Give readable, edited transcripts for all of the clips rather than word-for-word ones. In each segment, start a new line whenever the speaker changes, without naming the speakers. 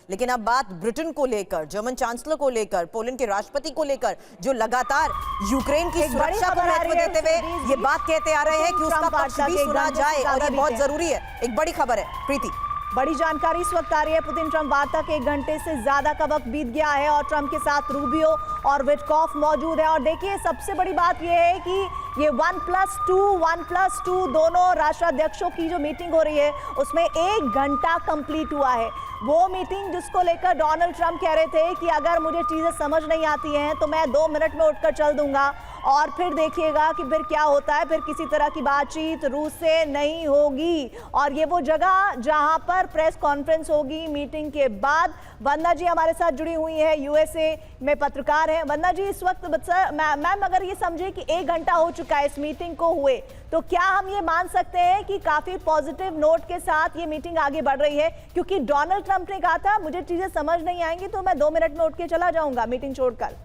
लेकिन अब बात ब्रिटेन को लेकर, जर्मन चांसलर को लेकर, पोलैंड के राष्ट्रपति को लेकर, जो लगातार यूक्रेन की सुरक्षा को महत्व देते हुए ये बात कहते आ रहे हैं कि उसका पक्ष भी सुना जाए और ये बहुत जरूरी है। एक बड़ी खबर है प्रीति।
बड़ी जानकारी इस वक्त आ रही है। पुतिन ट्रंप वार्ता के 1 घंटे से ज्यादा का वक्त बीत गया है और ट्रंप के साथ रूबियो और विटकॉफ मौजूद है। और देखिए, सबसे बड़ी बात यह है कि ये 1+2 दोनों राष्ट्राध्यक्षों की जो मीटिंग हो रही है उसमें 1 घंटा कंप्लीट हुआ है। वो मीटिंग जिसको लेकर डोनाल्ड ट्रंप कह रहे थे कि अगर मुझे चीजें समझ नहीं आती हैं तो मैं 2 मिनट में उठकर चल दूंगा, और फिर देखिएगा कि फिर क्या होता है, फिर किसी तरह की बातचीत रूस से नहीं होगी। और ये वो जगह जहां पर प्रेस कॉन्फ्रेंस होगी मीटिंग के बाद। वंदना जी हमारे साथ जुड़ी हुई है, यूएसए में पत्रकार हैं। वंदना जी, इस वक्त मैम अगर ये समझे कि 1 घंटा हो चुका है इस मीटिंग को हुए, तो क्या हम ये मान सकते हैं कि काफी पॉजिटिव नोट के साथ ये मीटिंग आगे बढ़ रही है? क्योंकि डोनाल्ड ट्रंप ने कहा था मुझे चीजें समझ नहीं आएंगी तो मैं 2 मिनट में उठ के चला जाऊंगा मीटिंग छोड़कर।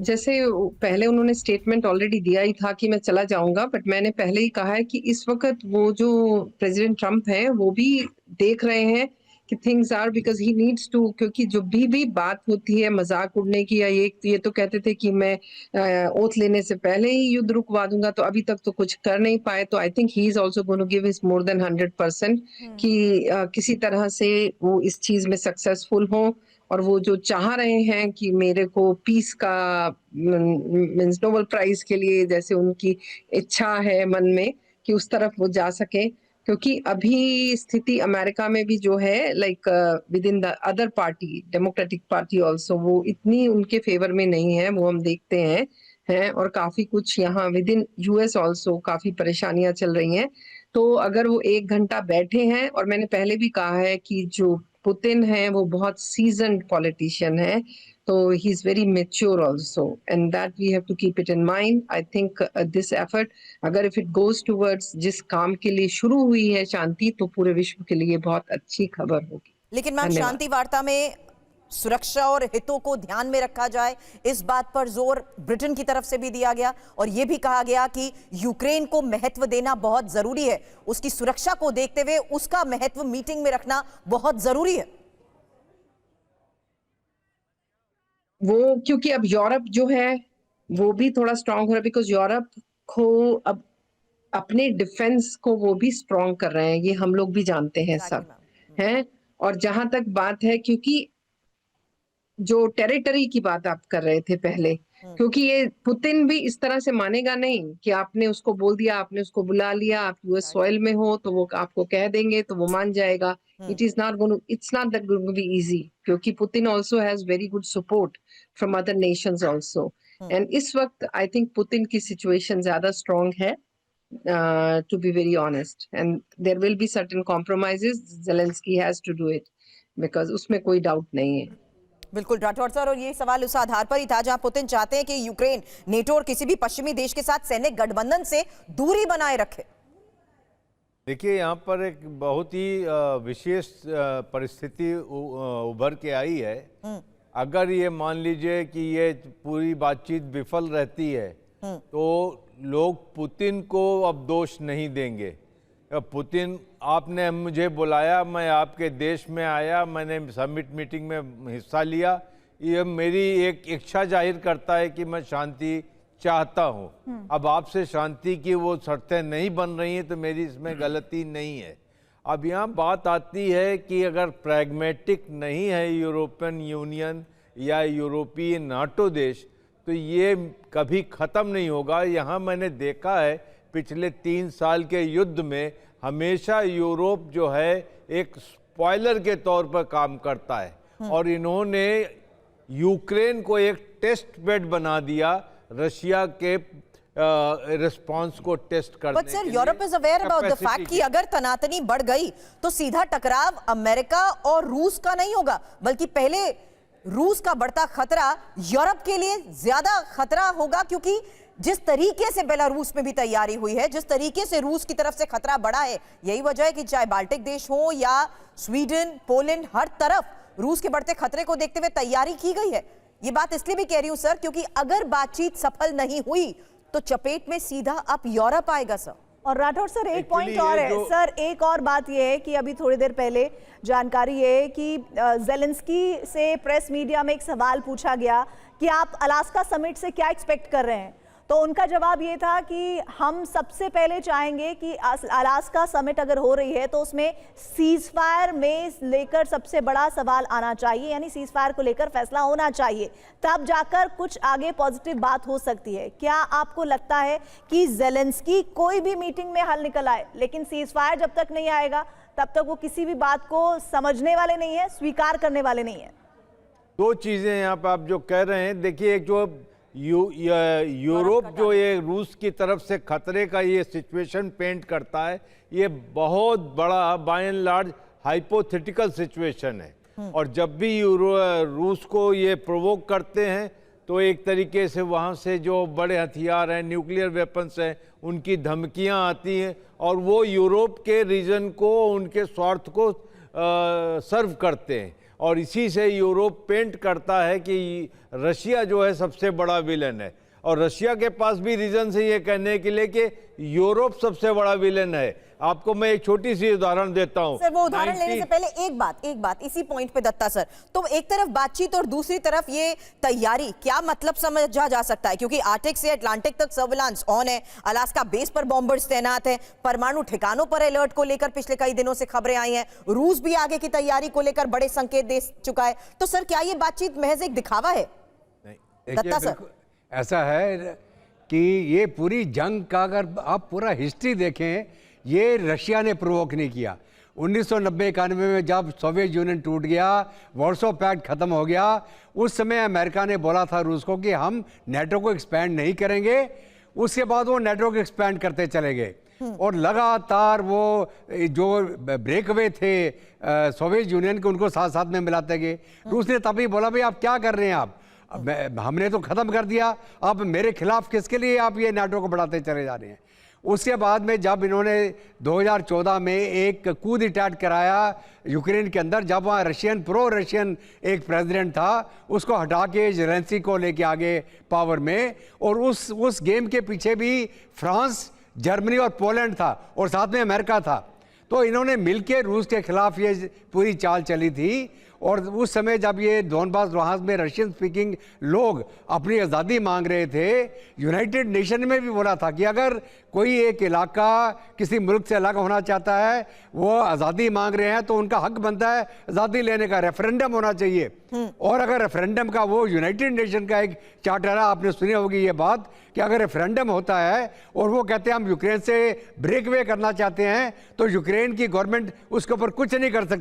जैसे पहले उन्होंने स्टेटमेंट ऑलरेडी दिया ही था कि मैं चला जाऊंगा, बट मैंने पहले ही कहा है कि इस वक्त वो जो प्रेसिडेंट ट्रंप है वो भी देख रहे हैं कि things are, because he needs to, क्योंकि जो भी बात होती है मजाक उड़ने की या ये तो कहते थे कि मैं ओथ लेने से पहले ही युद्ध रुकवा दूंगा, तो अभी तक तो कुछ कर नहीं पाए। तो I think he is also going to give his more than 100% कि किसी तरह से वो इस चीज में सक्सेसफुल हो। और वो जो चाह रहे हैं कि मेरे को पीस का मींस नोबेल प्राइज के लिए जैसे उनकी इच्छा है मन में कि उस तरफ वो जा सके, क्योंकि अभी स्थिति अमेरिका में भी जो है like with in the other party, democratic party also, वो इतनी उनके फेवर में नहीं है, वो हम देखते हैं और काफी कुछ यहाँ विद इन यूएस ऑल्सो काफी परेशानियां चल रही हैं। तो अगर वो 1 घंटा बैठे हैं, और मैंने पहले भी कहा है कि जो पुतिन है वो बहुत सीजन्ड पॉलिटिशियन है, तो he is very mature also, and that we have to keep it in mind. I think this effort, अगर इफ इट गोज टुवर्ड्स जिस काम के लिए शुरू हुई है शांति, तो पूरे विश्व के लिए बहुत अच्छी खबर होगी।
लेकिन मैम, शांति वार्ता में सुरक्षा और हितों को ध्यान में रखा जाए, इस बात पर जोर ब्रिटेन की तरफ से भी दिया गया और यह भी कहा गया कि यूक्रेन को महत्व देना बहुत जरूरी है, उसकी सुरक्षा को देखते हुए उसका महत्व मीटिंग में रखना बहुत जरूरी है।
वो क्योंकि अब यूरोप जो है वो भी थोड़ा स्ट्रांग हो रहा है, बिकॉज यूरोप को अब अपने डिफेंस को वो भी स्ट्रांग कर रहे हैं, ये हम लोग भी जानते हैं सब हैं। और जहां तक बात है, क्योंकि जो टेरिटरी की बात आप कर रहे थे पहले, क्योंकि ये पुतिन भी इस तरह से मानेगा नहीं कि आपने उसको बोल दिया, आपने उसको बुला लिया, आप यूएस सॉइल में हो तो वो आपको कह देंगे तो वो मान जाएगा। It's not that going to be easy, क्योंकि Putin also has very good support from other nations also, and इस वक्त आई थिंक पुतिन की सिचुएशन ज्यादा स्ट्रांग है, to be very honest, and there will be certain compromises Zelensky has to do it, because उसमें कोई doubt नहीं है।
बिल्कुल राठौर सर, और ये सवाल उस आधार पर ही था जहां पुतिन चाहते हैं कि यूक्रेन नेटो और किसी भी पश्चिमी देश के साथ सैन्य गठबंधन से दूरी बनाए रखे।
देखिए, यहाँ पर एक बहुत ही विशेष परिस्थिति उभर के आई है। अगर ये मान लीजिए कि ये पूरी बातचीत विफल रहती है तो लोग पुतिन को अब दोष नहीं देंगे। पुतिन, आपने मुझे बुलाया, मैं आपके देश में आया, मैंने समिट मीटिंग में हिस्सा लिया, ये मेरी एक इच्छा जाहिर करता है कि मैं शांति चाहता हूँ। अब आपसे शांति की वो शर्तें नहीं बन रही हैं तो मेरी इसमें गलती नहीं है। अब यहाँ बात आती है कि अगर प्रैग्मेटिक नहीं है यूरोपियन यूनियन या यूरोपीय नाटो देश, तो ये कभी ख़त्म नहीं होगा। यहाँ मैंने देखा है पिछले 3 साल के युद्ध में हमेशा यूरोप जो है एक स्पॉइलर के तौर पर काम करता है, और इन्होंने यूक्रेन को एक टेस्ट बेड बना दिया रशिया के रिस्पांस को टेस्ट करने के लिए।
Sir, Europe is aware about the fact कि अगर तनातनी बढ़ गई तो सीधा टकराव अमेरिका और रूस का नहीं होगा, बल्कि पहले रूस का बढ़ता खतरा यूरोप के लिए ज्यादा खतरा होगा, क्योंकि जिस तरीके से बेलारूस में भी तैयारी हुई है, जिस तरीके से रूस की तरफ से खतरा बढ़ा है, यही वजह है कि चाहे बाल्टिक देश हो या स्वीडन, पोलैंड, हर तरफ रूस के बढ़ते खतरे को देखते हुए तैयारी की गई है। ये बात इसलिए भी कह रही हूं सर, क्योंकि अगर बातचीत सफल नहीं हुई तो चपेट में सीधा अब यूरोप आएगा सर।
और राठौर सर एक पॉइंट
Actually,
और
ये
है
जो-
सर, एक और बात ये है कि अभी थोड़ी देर पहले जानकारी ये है कि जेलेंस्की से प्रेस मीडिया में एक सवाल पूछा गया कि आप अलास्का समिट से क्या एक्सपेक्ट कर रहे हैं, तो उनका जवाब ये था कि हम सबसे पहले चाहेंगे कि अलास्का समिट अगर हो रही है तो उसमें सीज फायर में लेकर सबसे बड़ा सवाल आना चाहिए, यानी सीज फायर को लेकर फैसला होना चाहिए, तब जाकर कुछ आगे पॉजिटिव बात हो सकती है। क्या आपको लगता है कि जेलेंस्की कोई भी मीटिंग में हल निकल आए, लेकिन सीज फायर जब तक नहीं आएगा तब तक वो किसी भी बात को समझने वाले नहीं है, स्वीकार करने वाले नहीं है?
दो चीजें यहाँ पे आप जो कह रहे हैं, देखिए एक जो यूरोप जो ये रूस की तरफ से खतरे का ये सिचुएशन पेंट करता है, ये बहुत बड़ा by and large hypothetical situation है। और जब भी रूस को ये प्रोवोक करते हैं तो एक तरीके से वहाँ से जो बड़े हथियार हैं, न्यूक्लियर वेपन्स हैं, उनकी धमकियाँ आती हैं और वो यूरोप के रीजन को, उनके स्वार्थ को सर्व करते हैं। और इसी से यूरोप पेंट करता है कि रशिया जो है सबसे बड़ा विलन है, और रशिया के पास भी रीजन से ये कहने के लिए कि यूरोप सबसे बड़ा विलन है। आपको मैं एक छोटी सी उदाहरण देता हूं।
सर वो उदाहरण लेने से पहले एक बात इसी पॉइंट पे दत्ता सर, तो एक तरफ बातचीत और दूसरी तरफ ये तैयारी, क्या मतलब समझा जा सकता है? क्योंकि आर्टिक से अटलांटिक तक सर्विलांस ऑन है, अलास्का बेस पर बॉम्बर्स तैनात हैं, परमाणु ठिकानों पर अलर्ट को लेकर पिछले कई दिनों से खबरें आई हैं, रूस भी आगे की तैयारी को लेकर बड़े संकेत दे चुका है। तो सर क्या ये बातचीत महज एक दिखावा है? दत्ता सर,
ऐसा है कि ये पूरी जंग का अगर आप पूरा हिस्ट्री देखें, ये रशिया ने प्रोवोक नहीं किया। 1990-91 में जब सोवियत यूनियन टूट गया, वार्सो पैक्ट खत्म हो गया, उस समय अमेरिका ने बोला था रूस को कि हम नेटो को एक्सपैंड नहीं करेंगे। उसके बाद वो नेटो को एक्सपैंड करते चले गए और लगातार वो जो ब्रेकअवे थे सोवियत यूनियन के, उनको साथ साथ में मिलाते गए। रूस ने तभी बोला भाई आप क्या कर रहे हैं, आप हमने तो खत्म कर दिया, अब मेरे खिलाफ किसके लिए आप ये नाटो को बढ़ाते चले जा रहे हैं। उसके बाद में जब इन्होंने 2014 में एक कूद अटैक कराया यूक्रेन के अंदर, जब वहाँ प्रो रशियन एक प्रेसिडेंट था, उसको हटा के जेलेंस्की को लेके आगे पावर में, और उस गेम के पीछे भी फ्रांस, जर्मनी और पोलैंड था और साथ में अमेरिका था। तो इन्होंने मिलके रूस के खिलाफ ये पूरी चाल चली थी। और उस समय जब ये डोनबास लुहांस्क में रशियन स्पीकिंग लोग अपनी आज़ादी मांग रहे थे, यूनाइटेड नेशन में भी बोला था कि अगर कोई एक इलाका किसी मुल्क से अलग होना चाहता है, वो आज़ादी मांग रहे हैं, तो उनका हक बनता है आज़ादी लेने का, रेफरेंडम होना चाहिए। और अगर रेफरेंडम का, वो यूनाइटेड नेशन का एक चार्टर है, आपने सुनी होगी ये बात, कि अगर रेफरेंडम होता है और वो कहते हैं हम यूक्रेन से ब्रेक वे करना चाहते हैं, तो यूक्रेन की गवर्नमेंट उसके ऊपर कुछ नहीं कर सकती।